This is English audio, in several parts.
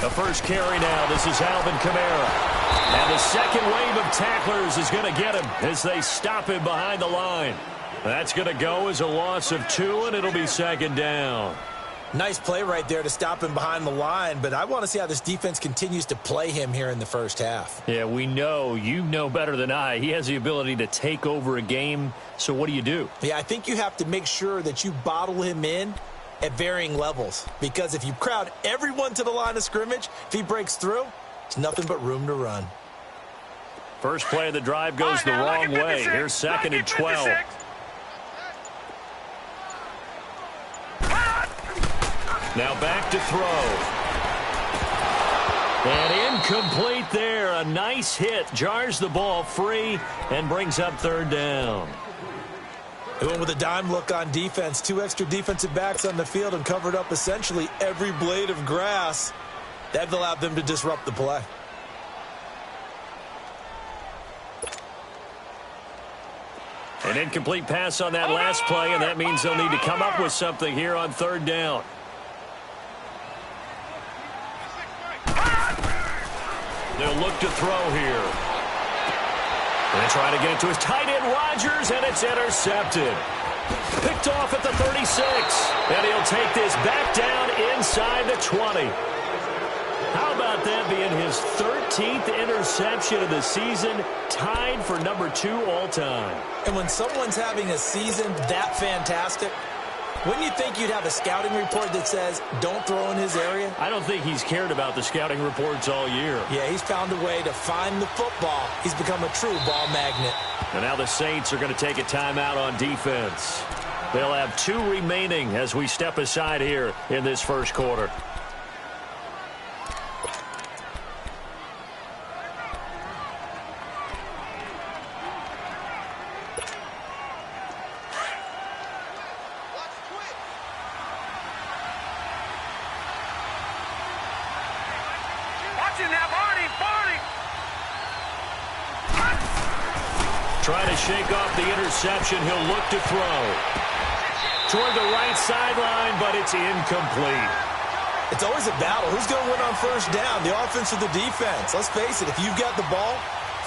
The first carry now. This is Alvin Kamara. And the second wave of tacklers is going to get him as they stop him behind the line. That's going to go as a loss of 2, and it'll be second down. Nice play right there to stop him behind the line, but I want to see how this defense continues to play him here in the first half. Yeah, we know. You know better than I. He has the ability to take over a game, so what do? Yeah, I think you have to make sure that you bottle him in at varying levels, because if you crowd everyone to the line of scrimmage, if he breaks through, it's nothing but room to run. First play of the drive goes the wrong way. Here's second and 12. Now back to throw. And incomplete there. A nice hit. Jars the ball free and brings up third down. They went with a dime look on defense. 2 extra defensive backs on the field and covered up essentially every blade of grass. That allowed them to disrupt the play. An incomplete pass on that last play, and that means they'll need to come up with something here on third down. They'll look to throw here. They try to get it to his tight end, Rodgers, and it's intercepted. Picked off at the 36, and he'll take this back down inside the 20. How about that being his 13th interception of the season, tied for number 2 all-time. And when someone's having a season that fantastic, wouldn't you think you'd have a scouting report that says, don't throw in his area? I don't think he's cared about the scouting reports all year. Yeah, he's found a way to find the football. He's become a true ball magnet. And now the Saints are going to take a timeout on defense. They'll have 2 remaining as we step aside here in this first quarter. Trying to shake off the interception. He'll look to throw. Toward the right sideline, but it's incomplete. It's always a battle. Who's going to win on first down, the offense or the defense? Let's face it, if you've got the ball,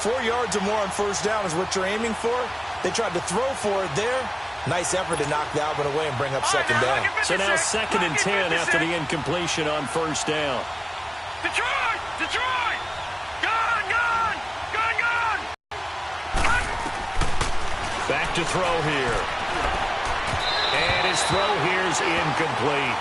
4 yards or more on first down is what you're aiming for. They tried to throw for it there. Nice effort to knock that one away and bring up second down. So now second and 10 after the incompletion on first down. Detroit! Detroit! Gone! Gone! Gone! Gone! Back to throw here. And his throw here is incomplete.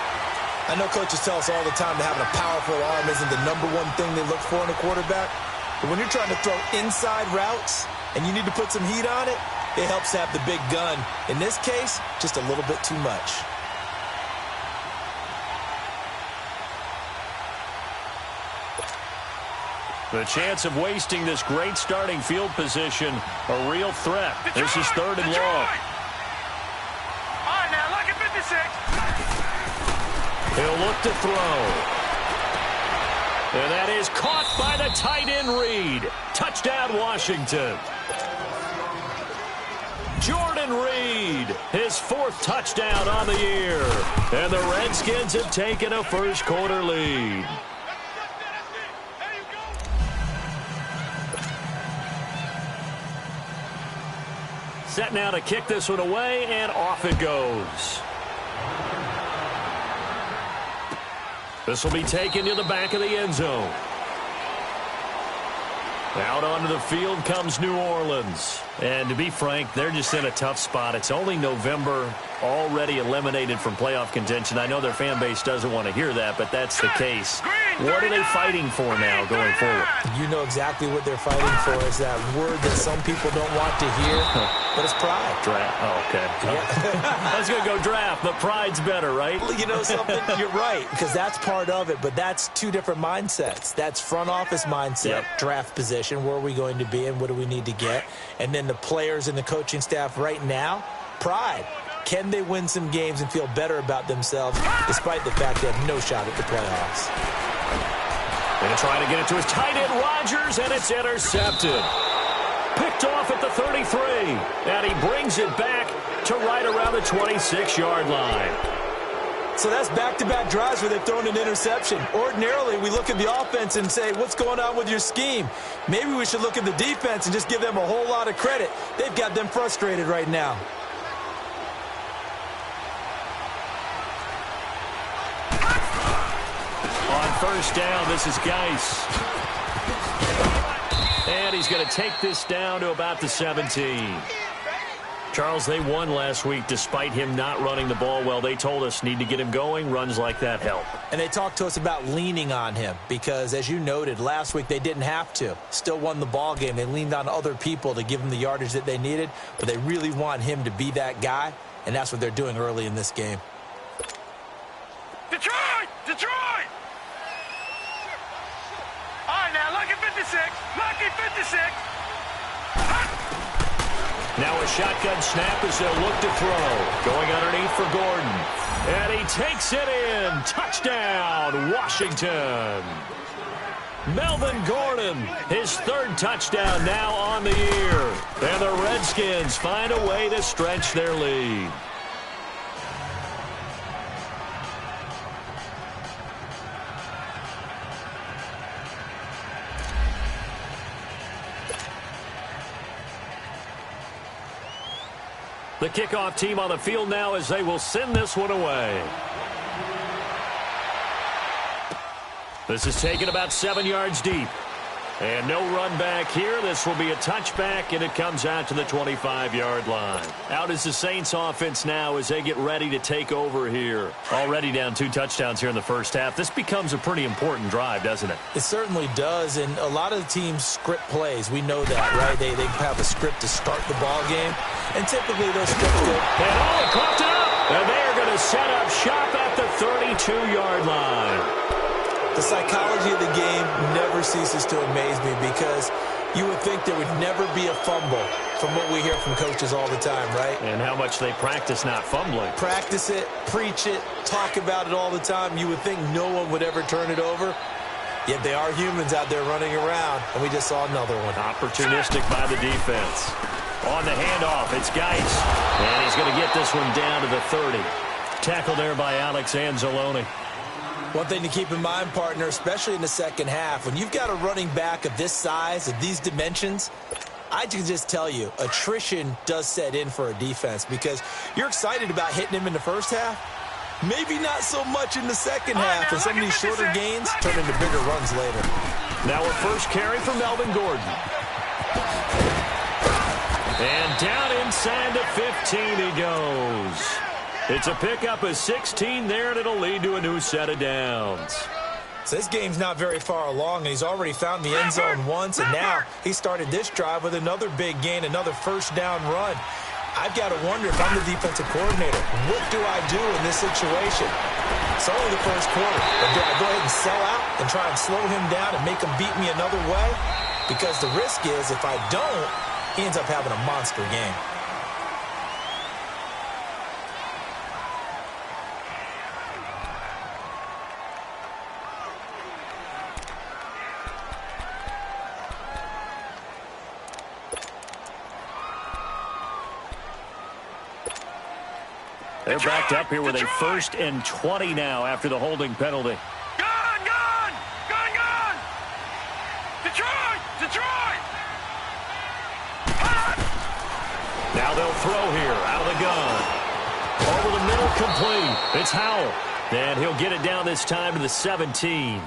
I know coaches tell us all the time that having a powerful arm isn't the number one thing they look for in a quarterback. But when you're trying to throw inside routes and you need to put some heat on it, it helps to have the big gun. In this case, just a little bit too much. The chance of wasting this great starting field position, a real threat. This is third and long. All right, now, look at 56. He'll look to throw. And that is caught by the tight end Reed. Touchdown, Washington. Jordan Reed, his 4th touchdown on the year. And the Redskins have taken a first quarter lead. Set now to kick this one away, and off it goes. This will be taken to the back of the end zone. Out onto the field comes New Orleans. And to be frank, they're just in a tough spot. It's only November, already eliminated from playoff contention. I know their fan base doesn't want to hear that, but that's the case. What are they fighting for now going forward? You know exactly what they're fighting for. Is that word that some people don't want to hear, but it's pride. Draft. Oh, okay. Yeah. I was going to go draft, but pride's better, right? Well, you know something? You're right, because that's part of it, but that's 2 different mindsets. That's front office mindset, draft position, where are we going to be and what do we need to get? And then the players and the coaching staff right now, pride. Can they win some games and feel better about themselves despite the fact they have no shot at the playoffs? Going to try to get it to his tight end, Rodgers, and it's intercepted. Picked off at the 33, and he brings it back to right around the 26-yard line. So that's back-to-back drives where they've thrown an interception. Ordinarily, we look at the offense and say, what's going on with your scheme? Maybe we should look at the defense and just give them a whole lot of credit. They've got them frustrated right now. On first down, this is Geis. And he's going to take this down to about the 17. Charles, they won last week despite him not running the ball well. They told us need to get him going. Runs like that help. And they talked to us about leaning on him because, as you noted, last week they didn't have to. Still won the ball game. They leaned on other people to give them the yardage that they needed, but they really want him to be that guy, and that's what they're doing early in this game. Detroit! Detroit! All right, now, lucky 56. Lucky 56. Now a shotgun snap as they'll look to throw. Going underneath for Gordon. And he takes it in. Touchdown, Washington. Melvin Gordon, his third touchdown now on the year. And the Redskins find a way to stretch their lead. The kickoff team on the field now as they will send this one away. This is taken about 7 yards deep. And no run back here. This will be a touchback, and it comes out to the 25-yard line. Out is the Saints offense now as they get ready to take over here. Already down 2 touchdowns here in the first half. This becomes a pretty important drive, doesn't it? It certainly does, and a lot of the teams script plays. We know that, right? They have a script to start the ball game, and typically those scripts go. And he coughed it up, and they are going to set up shop at the 32-yard line. The psychology of the game never ceases to amaze me because you would think there would never be a fumble from what we hear from coaches all the time, right? And how much they practice not fumbling. Practice it, preach it, talk about it all the time. You would think no one would ever turn it over. Yet they are humans out there running around, and we just saw another one. Opportunistic by the defense. On the handoff, it's Geis. And he's going to get this one down to the 30. Tackled there by Alex Anzalone. One thing to keep in mind, partner, especially in the second half, when you've got a running back of this size, of these dimensions, I can just tell you, attrition does set in for a defense because you're excited about hitting him in the first half. Maybe not so much in the second half, and some of these shorter gains turn into bigger runs later. Now a first carry for Melvin Gordon. And down inside the 15 he goes. It's a pickup of 16 there, and it'll lead to a new set of downs. So this game's not very far along, and he's already found the end zone once, and now he started this drive with another big gain, another first down run. I've got to wonder if I'm the defensive coordinator, what do I do in this situation? It's only the first quarter, but do I go ahead and sell out and try and slow him down and make him beat me another way? Because the risk is if I don't, he ends up having a monster game. They're backed up here with a 1st and 20 now after the holding penalty. Gone, gone, gone, gone. Detroit, Detroit. Now they'll throw here out of the gun. Over the middle, complete. It's Howell. And he'll get it down this time to the 17.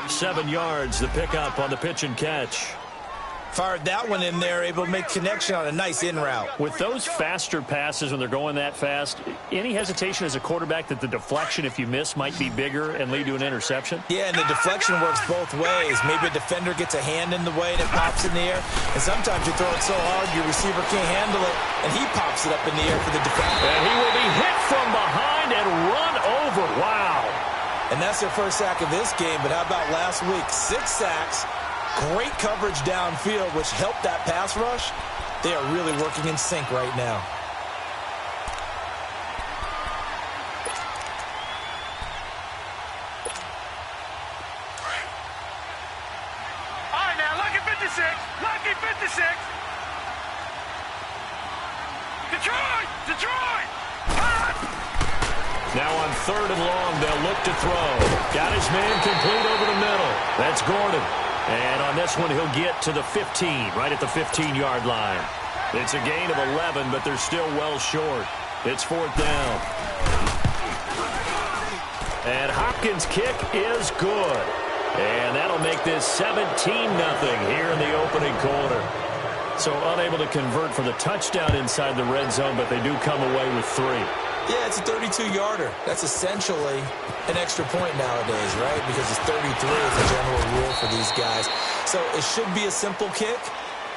7 yards, the pickup on the pitch and catch. Fired that one in there, able to make connection on a nice in route. With those faster passes when they're going that fast, any hesitation as a quarterback that the deflection, if you miss, might be bigger and lead to an interception? Yeah, and the deflection works both ways. Maybe a defender gets a hand in the way and it pops in the air. And sometimes you throw it so hard your receiver can't handle it, and he pops it up in the air for the defender. And he will be hit from behind and run over. Wow. And that's their first sack of this game, but how about last week? 6 sacks. Great coverage downfield, which helped that pass rush. They are really working in sync right now. All right, now, lucky 56. Lucky 56. Detroit, Detroit. Now on 3rd and long, they'll look to throw. Got his man complete over the middle. That's Gordon. And on this one, he'll get to the 15, right at the 15-yard line. It's a gain of 11, but they're still well short. It's 4th down. And Hopkins' kick is good. And that'll make this 17-0 here in the opening quarter. So unable to convert for the touchdown inside the red zone, but they do come away with 3. Yeah, it's a 32-yarder. That's essentially an extra point nowadays, right? Because it's 33 is the general rule for these guys. So it should be a simple kick.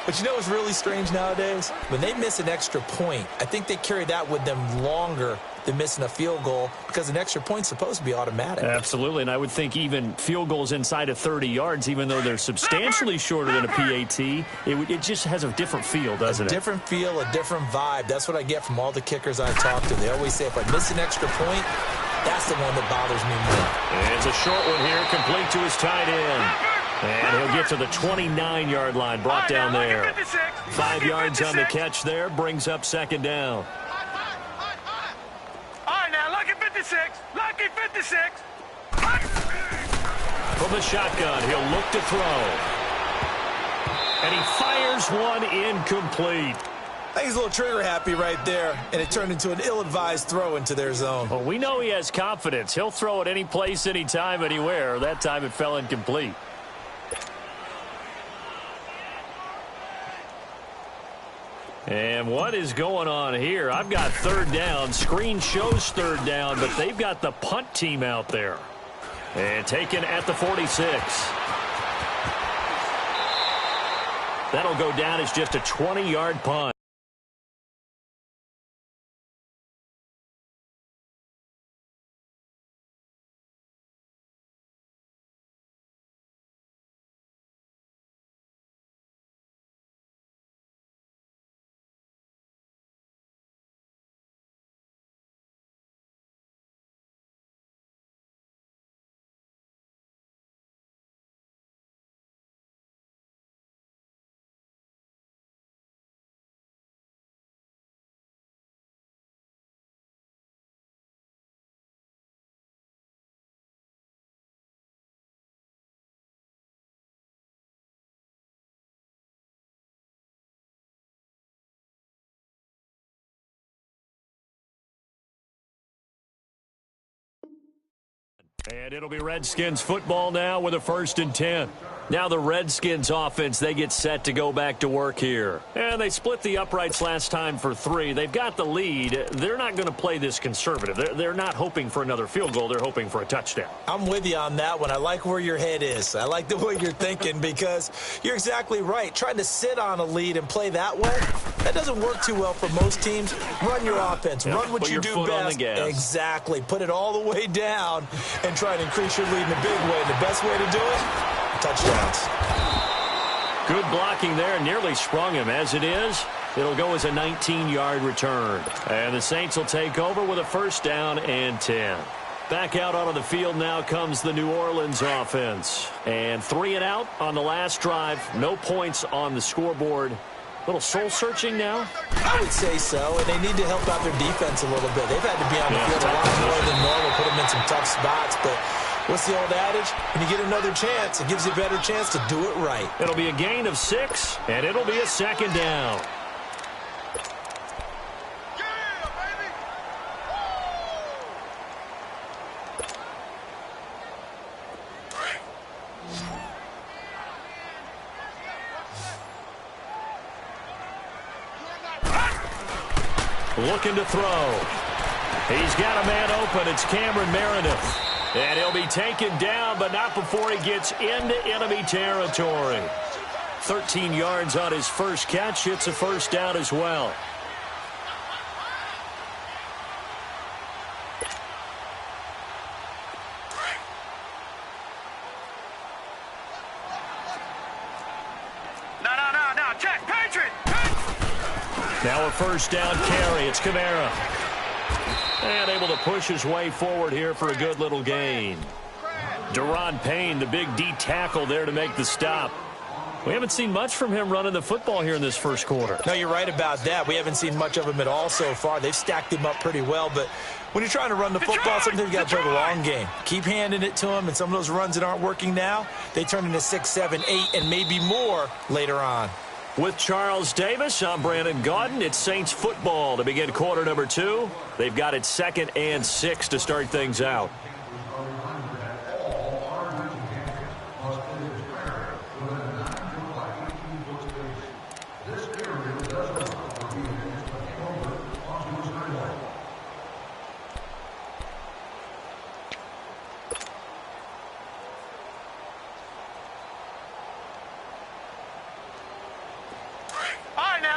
But you know what's really strange nowadays? When they miss an extra point, I think they carry that with them longer than missing a field goal because an extra point's supposed to be automatic. Absolutely, and I would think even field goals inside of 30 yards, even though they're substantially shorter than a PAT, it just has a different feel, doesn't it? A different feel, a different vibe. That's what I get from all the kickers I talk to. They always say if I miss an extra point, that's the one that bothers me more. And it's a short one here, complete to his tight end. And he'll get to the 29-yard line, brought down there. 5 yards on the catch there, brings up 2nd down. All right, now, lucky 56. Lucky 56. From the shotgun, he'll look to throw. And he fires one incomplete. I think he's a little trigger happy right there, and it turned into an ill-advised throw into their zone. Well, we know he has confidence. He'll throw it any place, anytime, anywhere. That time it fell incomplete. And what is going on here? I've got 3rd down. Screen shows 3rd down, but they've got the punt team out there. And taken at the 46. That'll go down as just a 20-yard punt. And it'll be Redskins football now with a 1st and 10. Now the Redskins offense, they get set to go back to work here. And they split the uprights last time for 3. They've got the lead. They're not going to play this conservative. They're not hoping for another field goal. They're hoping for a touchdown. I'm with you on that one. I like where your head is. I like the way you're thinking because you're exactly right. Trying to sit on a lead and play that way, that doesn't work too well for most teams. Run your offense. Yep. Run what Put you your do foot best. on the gas. Exactly. Put it all the way down and try to increase your lead in a big way. The best way to do it, touchdowns. Good blocking there. Nearly sprung him. As it is, it'll go as a 19-yard return. And the Saints will take over with a 1st down and 10. Back out onto the field now comes the New Orleans offense. And 3 and out on the last drive. No points on the scoreboard. A little soul-searching now? I would say so, and they need to help out their defense a little bit. They've had to be on the field a lot more than normal, put them in some tough spots, but what's the old adage? When you get another chance, it gives you a better chance to do it right. It'll be a gain of 6, and it'll be a 2nd down. Looking to throw. He's got a man open. It's Cameron Meredith. And he'll be taken down, but not before he gets into enemy territory. 13 yards on his first catch. It's a 1st down as well. No. Check. Patriot. Now a 1st down carry. It's Kamara. And able to push his way forward here for a good little gain. Deron Payne, the big D tackle there to make the stop. We haven't seen much from him running the football here in this first quarter. No, you're right about that. We haven't seen much of him at all so far. They've stacked him up pretty well, but when you're trying to run the football, sometimes you got to play the long game. Keep handing it to him, and some of those runs that aren't working now, they turn into 6, 7, 8, and maybe more later on. With Charles Davis, I'm Brandon Gaudin. It's Saints football to begin quarter number 2. They've got it 2nd and 6 to start things out.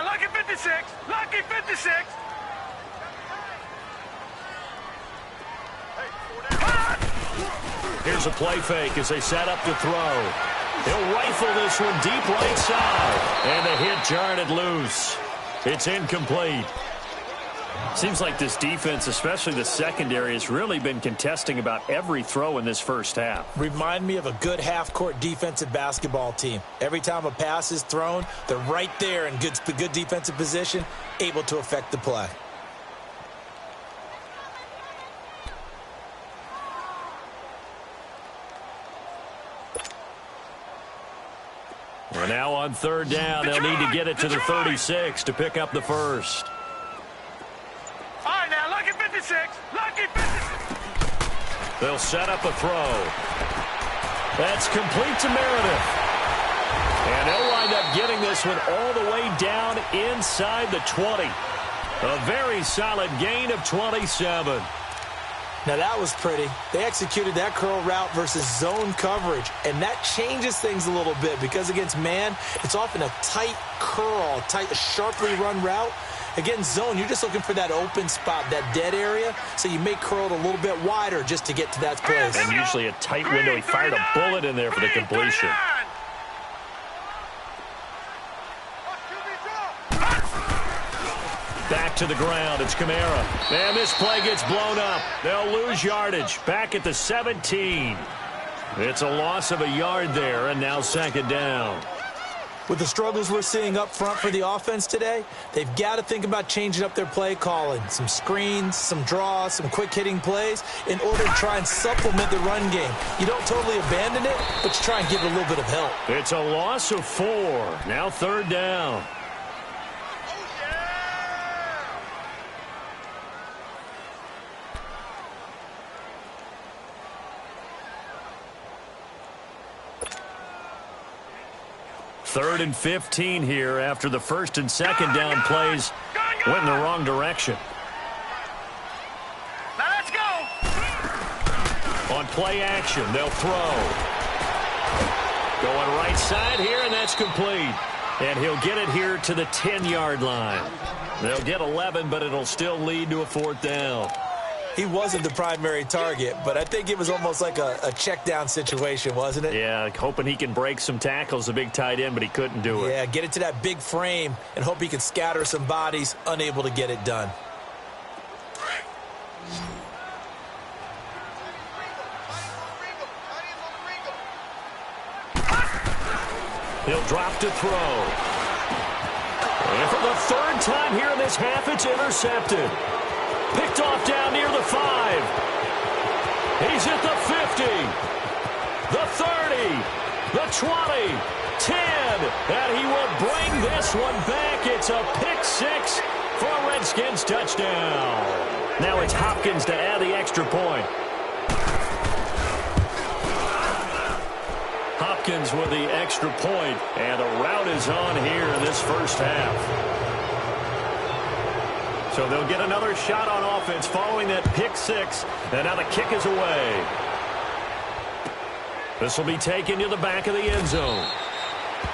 Lucky 56! Lucky 56! Here's a play fake as they set up to throw. He'll rifle this one deep right side. And the hit jarred it loose. It's incomplete. Seems like this defense, especially the secondary, has really been contesting about every throw in this first half. Remind me of a good half-court defensive basketball team. Every time a pass is thrown, they're right there in good defensive position, able to affect the play. We're now on 3rd down. They'll need to get it to the 36 to pick up the first. All right, now, lucky 56. Lucky 56. They'll set up a throw. That's complete to Meredith. And they'll wind up getting this one all the way down inside the 20. A very solid gain of 27. Now, that was pretty. They executed that curl route versus zone coverage, and that changes things a little bit because against man, it's often a tight curl, sharply run route. Against zone, you're just looking for that open spot, that dead area, so you may curl it a little bit wider just to get to that place. And usually a tight window. He fired a bullet in there for the completion. Back to the ground. It's Kamara. And this play gets blown up. They'll lose yardage. Back at the 17. It's a loss of a yard there, and now 2nd down. With the struggles we're seeing up front for the offense today, they've got to think about changing up their play calling. Some screens, some draws, some quick-hitting plays in order to try and supplement the run game. You don't totally abandon it, but you try and give it a little bit of help. It's a loss of 4. Now 3rd down. Third and 15 here after the 1st and 2nd down plays went in the wrong direction. Now let's go. On play action, they'll throw. Going right side here, and that's complete. And he'll get it here to the 10-yard line. They'll get 11, but it'll still lead to a 4th down. He wasn't the primary target, but I think it was almost like a check down situation, wasn't it? Yeah, hoping he can break some tackles, a big tight end, but he couldn't do it. Yeah, get it to that big frame and hope he can scatter some bodies, unable to get it done. He'll drop to throw. And for the 3rd time here in this half, it's intercepted. Picked off down near the 5. He's at the 50. The 30. The 20. 10. And he will bring this one back. It's a pick 6 for a Redskins touchdown. Now it's Hopkins to add the extra point. Hopkins with the extra point. And the route is on here in this first half. So they'll get another shot on offense following that pick 6. And now the kick is away. This will be taken to the back of the end zone.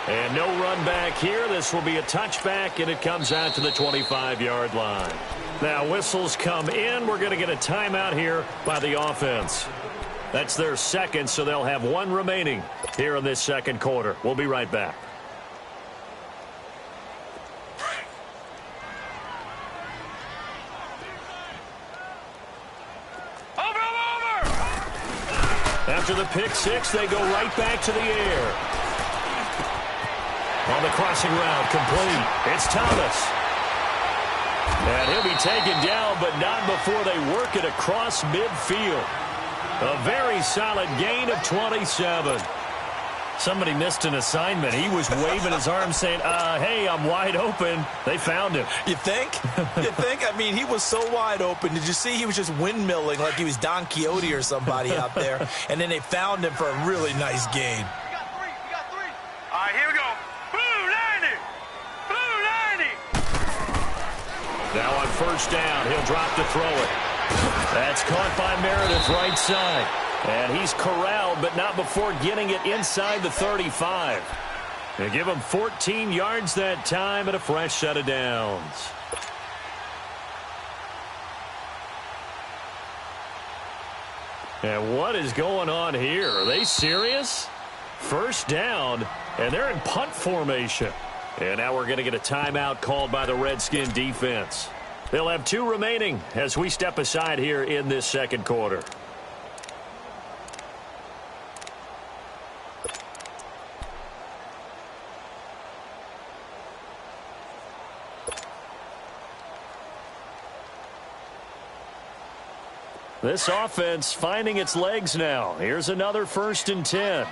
And no run back here. This will be a touchback, and it comes out to the 25-yard line. Now whistles come in. We're going to get a timeout here by the offense. That's their 2nd, so they'll have 1 remaining here in this 2nd quarter. We'll be right back. After the pick 6, they go right back to the air. On the crossing route, complete. It's Thomas. And he'll be taken down, but not before they work it across midfield. A very solid gain of 27. Somebody missed an assignment. He was waving his arms saying, hey, I'm wide open. They found him. You think? You think? I mean, he was so wide open. Did you see he was just windmilling like he was Don Quixote or somebody out there? And then they found him for a really nice gain. We got three. All right, here we go. Blue 90. Now on first down, he'll drop to throw it. That's caught by Meredith right side. And he's corralled, but not before getting it inside the 35. They give him 14 yards that time and a fresh set of downs. And what is going on here? Are they serious? First down, and they're in punt formation. And now we're going to get a timeout called by the Redskin defense. They'll have 2 remaining as we step aside here in this second quarter. This offense finding its legs now. Here's another 1st and 10.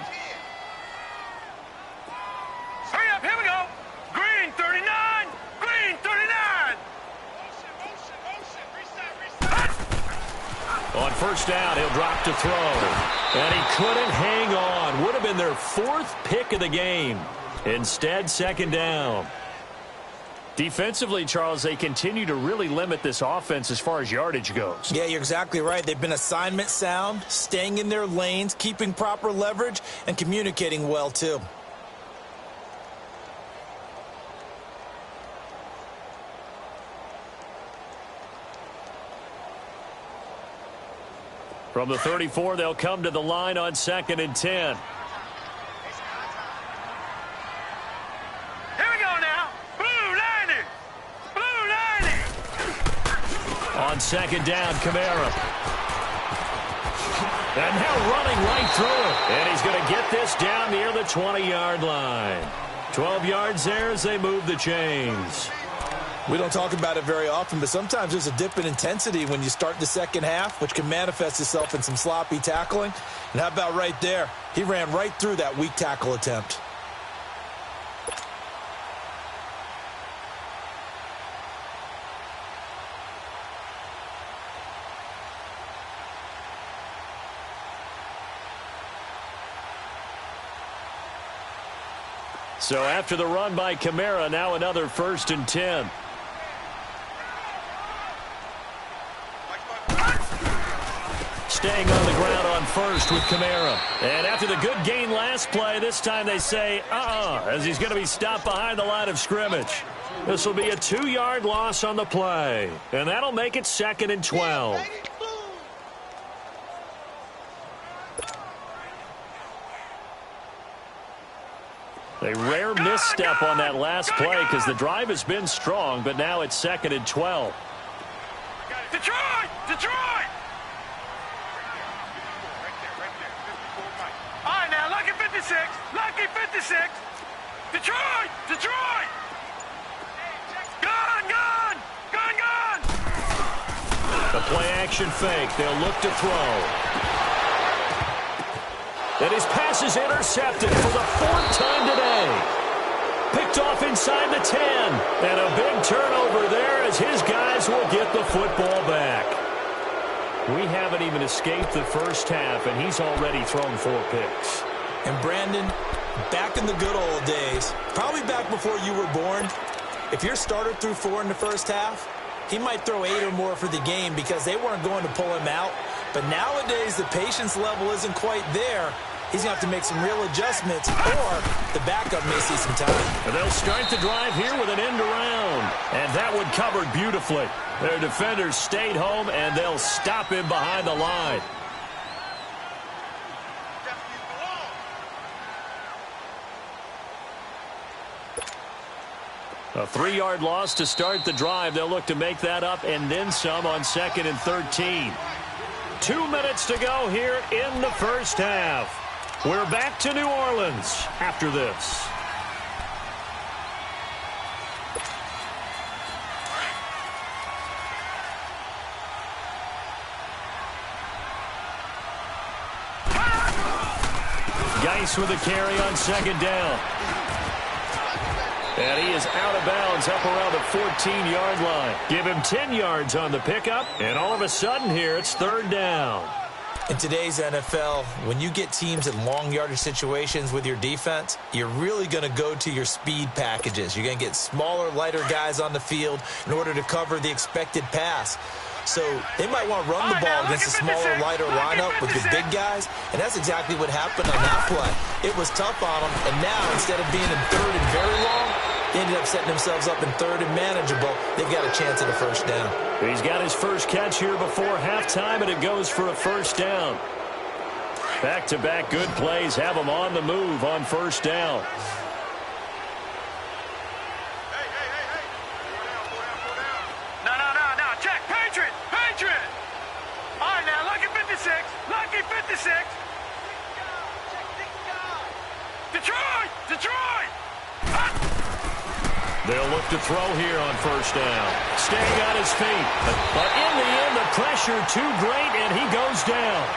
Hurry up, here we go. Green 39. On first down, he'll drop to throw. And he couldn't hang on. Would have been their 4th pick of the game. Instead, second down. Defensively, Charles, they continue to really limit this offense as far as yardage goes. Yeah, you're exactly right. They've been assignment sound, staying in their lanes, keeping proper leverage, and communicating well, too. From the 34, they'll come to the line on 2nd and 10. On second down, Kamara. And now running right through it. And he's going to get this down near the 20-yard line. 12 yards there as they move the chains. We don't talk about it very often, but sometimes there's a dip in intensity when you start the second half, which can manifest itself in some sloppy tackling. And how about right there? He ran right through that weak tackle attempt. So after the run by Kamara, now another 1st and 10. Staying on the ground on first with Kamara. And after the good gain last play, this time they say, as he's going to be stopped behind the line of scrimmage. This will be a 2-yard loss on the play. And that'll make it 2nd and 12. A rare misstep on that last play because the drive has been strong, but now it's 2nd and 12. Detroit! All right, now, lucky 56. Detroit! Gun! The play-action fake. They'll look to throw. And his pass is intercepted for the 4th time today. Picked off inside the 10. And a big turnover there as his guys will get the football back. We haven't even escaped the first half, and he's already thrown 4 picks. And Brandon, back in the good old days, probably back before you were born, if your starter threw 4 in the first half, he might throw 8 or more for the game because they weren't going to pull him out. But nowadays, the patience level isn't quite there. He's going to have to make some real adjustments, or the backup may see some time. And they'll start the drive here with an end around. And that one covered beautifully. Their defenders stayed home, and they'll stop him behind the line. A 3-yard loss to start the drive. They'll look to make that up and then some on 2nd and 13. 2 minutes to go here in the first half. We're back to New Orleans after this. Geis with a carry on second down. And he is out of bounds up around the 14-yard line. Give him 10 yards on the pickup, and all of a sudden here it's third down. In today's NFL, when you get teams in long yardage situations with your defense, you're really going to go to your speed packages. You're going to get smaller, lighter guys on the field in order to cover the expected pass. So they might want to run the ball against a smaller, lighter lineup with your big guys, and that's exactly what happened on that play. It was tough on them, and now instead of being in third and very long, they ended up setting themselves up in third and manageable. They've got a chance at a first down. He's got his first catch here before halftime, and it goes for a first down. Back-to-back good plays have him on the move on first down. No. Check. Patriot. All right, now, lucky 56. Lucky 56. Detroit. They'll look to throw here on first down. Staying on his feet. But in the end, the pressure too great, and he goes down.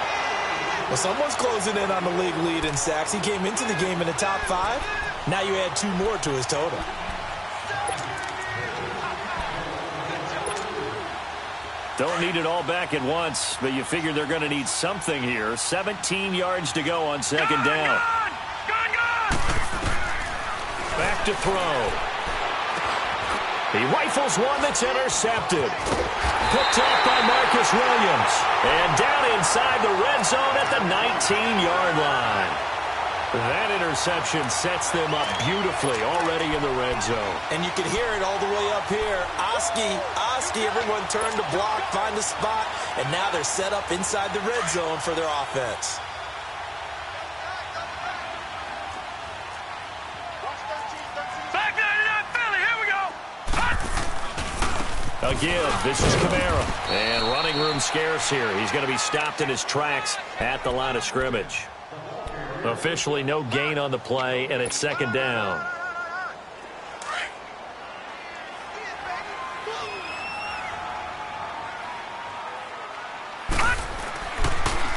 Well, someone's closing in on the league lead in sacks. He came into the game in the top 5. Now you add 2 more to his total. Don't need it all back at once, but you figure they're going to need something here. 17 yards to go on second down. Gone! Back to throw. He rifles one that's intercepted. Picked off by Marcus Williams. And down inside the red zone at the 19-yard line. That interception sets them up beautifully already in the red zone. And you can hear it all the way up here. Oski, everyone turned to block, find a spot, and now they're set up inside the red zone for their offense. Back 99 Philly, here we go. Again, this is Kamara. And running room scarce here. He's going to be stopped in his tracks at the line of scrimmage. Officially no gain on the play, and it's second down.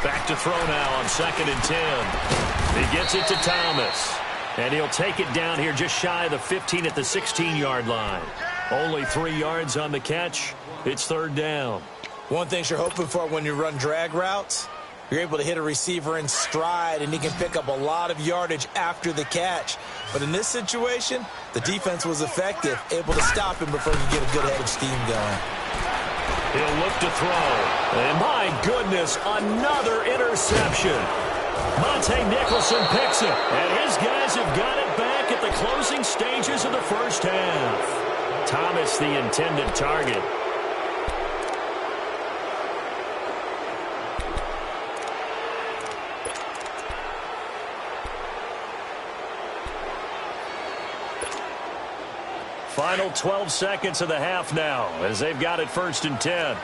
Back to throw now on second and 10. He gets it to Thomas. And he'll take it down here just shy of the 15 at the 16-yard line. Only 3 yards on the catch. It's third down. One thing you're hoping for when you run drag routes, you're able to hit a receiver in stride, and he can pick up a lot of yardage after the catch. But in this situation, the defense was effective, able to stop him before he could get a good head of steam going. He'll look to throw. And my goodness, another interception. Monte Nicholson picks it. And his guys have got it back at the closing stages of the first half. Thomas, the intended target. Final 12 seconds of the half now as they've got it first and 10.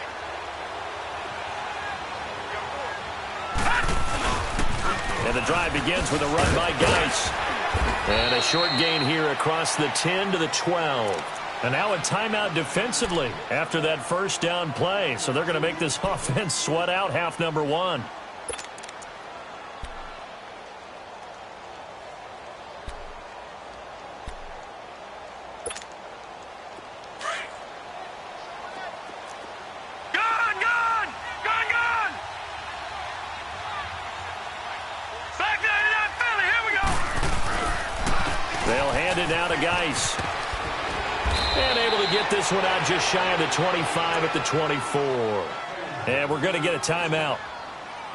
And the drive begins with a run by Geis. And a short gain here across the 10 to the 12. And now a timeout defensively after that first down play. So they're going to make this offense sweat out half number 1. Geis. And able to get this one out just shy of the 25 at the 24. And we're going to get a timeout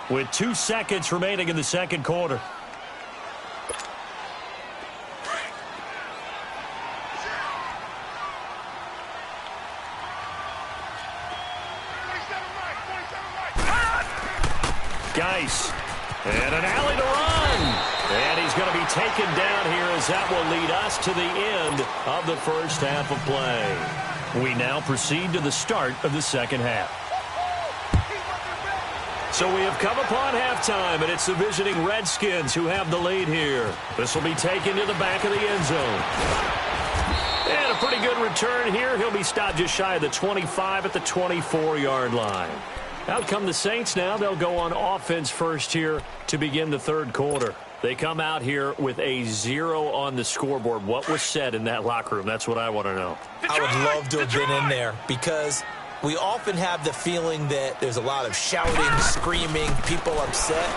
with 2 seconds remaining in the second quarter. Geis. And an alley to run. And he's going to be taken down here as that will lead us to the end of the first half of play. We now proceed to the start of the second half. So we have come upon halftime, and it's the visiting Redskins who have the lead here. This will be taken to the back of the end zone. And a pretty good return here. He'll be stopped just shy of the 25 at the 24-yard line. Out come the Saints now. They'll go on offense first here to begin the third quarter. They come out here with a 0 on the scoreboard. What was said in that locker room? That's what I want to know. I would love to have been in there because we often have the feeling that there's a lot of shouting, screaming, people upset.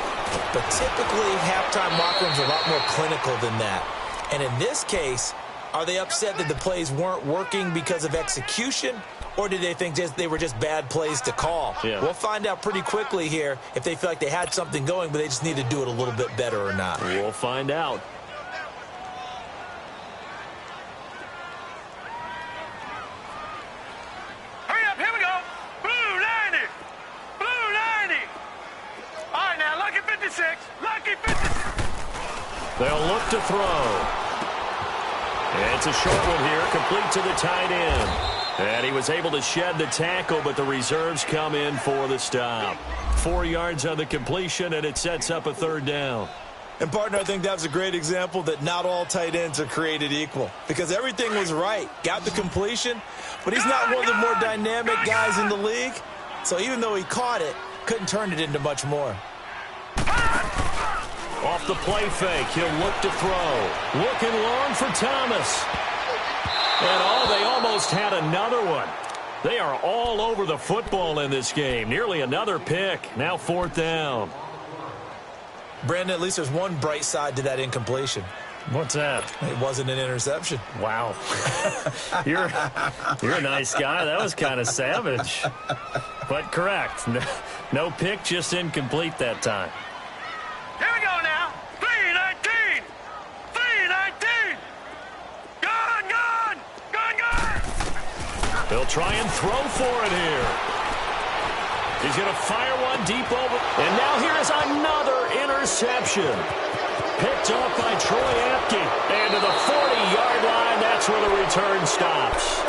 But typically, halftime locker rooms are a lot more clinical than that. And in this case, are they upset that the plays weren't working because of execution? Or did they think they were just bad plays to call? Yeah. We'll find out pretty quickly here if they feel like they had something going, but they just need to do it a little bit better or not. We'll find out. Hurry up, here we go. Blue 90. Blue 90. All right, now, lucky 56. Lucky 56. They'll look to throw. And it's a short one here, complete to the tight end. And he was able to shed the tackle, but the reserves come in for the stop. 4 yards on the completion, and it sets up a third down. And, partner, I think that was a great example that not all tight ends are created equal because everything was right. Got the completion, but he's not one of the more dynamic guys in the league. So even though he caught it, couldn't turn it into much more. Off the play fake, he'll look to throw. Looking long for Thomas. And, they almost had another one. They are all over the football in this game. Nearly another pick. Now fourth down. Brandon, at least there's one bright side to that incompletion. What's that? It wasn't an interception. Wow. You're a nice guy. That was kind of savage. But correct. No pick, just incomplete that time. Here we go now. 319. 319. Gone, gone. Gone, gone. They'll try and throw for it here. He's going to fire one deep over. And now here is another interception. Picked off by Troy Apke. And to the 40-yard line, that's where the return stops.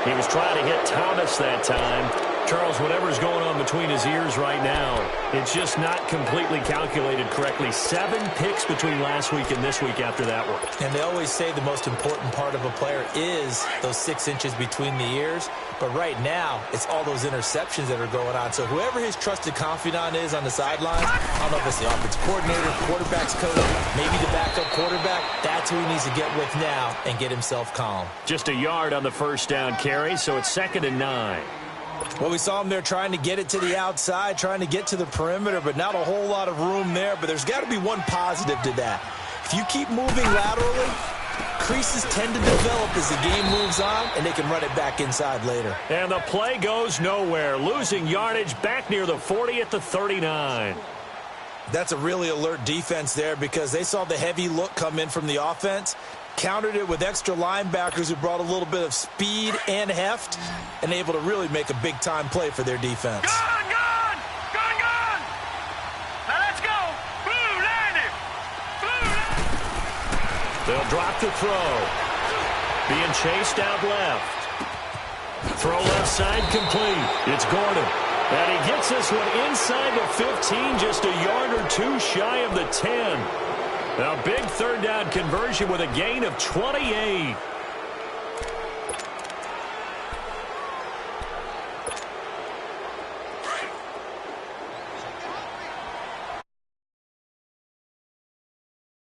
He was trying to hit Thomas that time. Charles, whatever's going on between his ears right now, it's just not completely calculated correctly. 7 picks between last week and this week after that one. And they always say the most important part of a player is those 6 inches between the ears. But right now, it's all those interceptions that are going on. So whoever his trusted confidant is on the sidelines, I don't know if it's the offensive coordinator, quarterback's coach, maybe the backup quarterback, that's who he needs to get with now and get himself calm. Just a yard on the first down carry, so it's 2nd and 9. Well, we saw him there trying to get it to the outside, trying to get to the perimeter, but not a whole lot of room there. But there's got to be one positive to that. If you keep moving laterally, creases tend to develop as the game moves on, and they can run it back inside later. And the play goes nowhere. Losing yardage back near the 40 at the 39. That's a really alert defense there because they saw the heavy look come in from the offense, countered it with extra linebackers who brought a little bit of speed and heft, and able to really make a big-time play for their defense. Gone, gone. Gone, gone. Now let's go. Blue 90. Blue 90. They'll drop the throw. Being chased out left. Throw left side complete. It's Gordon. And he gets this one inside the 15, just a yard or two shy of the 10. A big third down conversion with a gain of 28.